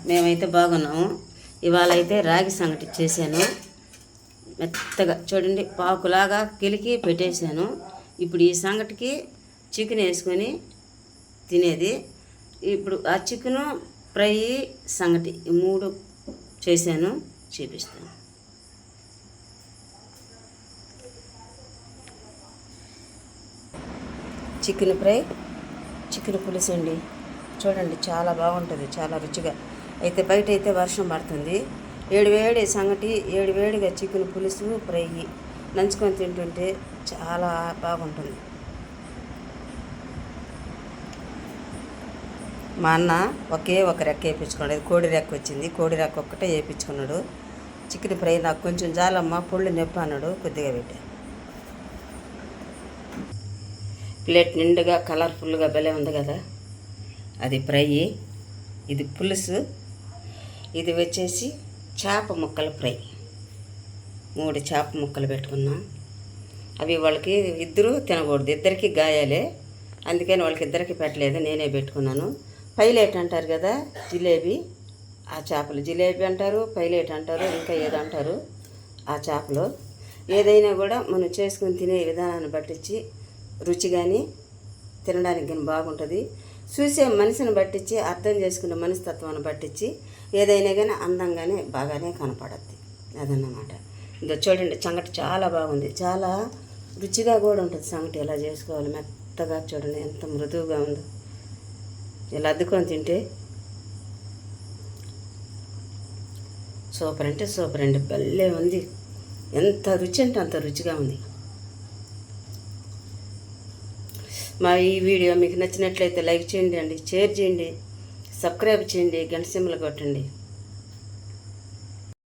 మేమైతే బాగున్నాము. ఇవాళ అయితే రాగి సంగటి చేశాను. మెత్తగా చూడండి, పాకులాగా కిలికి పెట్టేశాను. ఇప్పుడు ఈ సంగటికి చికెన్ వేసుకొని తినేది. ఇప్పుడు ఆ చికెను ఫ్రై, సంగటి ఈ మూడు చేశాను, చూపిస్తాను. చికెన్ ఫ్రై, చికెన్ పులుసు అండి. చూడండి, చాలా బాగుంటుంది, చాలా రుచిగా. అయితే బయట అయితే వర్షం పడుతుంది. వేడి సంగటి, వేడిగా చికెన్ పులుసు ఫ్రై నంచుకొని తింటుంటే చాలా బాగుంటుంది. మా అన్న ఒకే ఒక రెక్క వేయించుకున్నాడు. కోడి రెక్క వచ్చింది, కోడి రెక్క ఒక్కటే వేయించుకున్నాడు. చికెన్ ఫ్రై నాకు కొంచెం జాలమ్మ, పొళ్ళు నొప్పి అన్నాడు, కొద్దిగా పెట్టా. ప్లేట్ నిండుగా కలర్ఫుల్గా భలే ఉంది కదా. అది ఫ్రై, ఇది పులుసు, ఇది వచ్చేసి చేప ముక్కల ఫ్రై. 3 చేప ముక్కలు పెట్టుకున్నాం. అవి వాళ్ళకి ఇద్దరు తినకూడదు, ఇద్దరికి గాయాలే, అందుకని వాళ్ళకి ఇద్దరికి పెట్టలేదు, నేనే పెట్టుకున్నాను. పైలేట్ అంటారు కదా, జిలేబీ, ఆ చేపలు జిలేబీ అంటారు, పైలేట్ అంటారు, ఇంకా ఏదంటారు. ఆ చేపలు ఏదైనా కూడా మనం చేసుకుని తినే విధానాన్ని పట్టించి రుచి కానీ తినడానికి కానీ బాగుంటుంది. చూసే మనిషిని పట్టించి, అర్థం చేసుకునే మనస్తత్వాన్ని పట్టించి ఏదైనా కానీ అందంగానే బాగానే కనపడద్ది, అదన్నమాట. ఇంకా చూడండి, సంగటి చాలా బాగుంది, చాలా రుచిగా కూడా ఉంటుంది. సంగటి ఎలా చేసుకోవాలి, మెత్తగా చూడండి ఎంత మృదువుగా ఉందో. ఇలా అద్దుకొని తింటే సూపర్ అంటే సూపర్ అండి, భలే ఉంది. ఎంత రుచి అంటే అంత రుచిగా ఉంది. మా ఈ వీడియో మీకు నచ్చినట్లయితే లైక్ చేయండి అండి, షేర్ చేయండి, సబ్స్క్రైబ్ చేయండి, గంట సింబల్ కొట్టండి.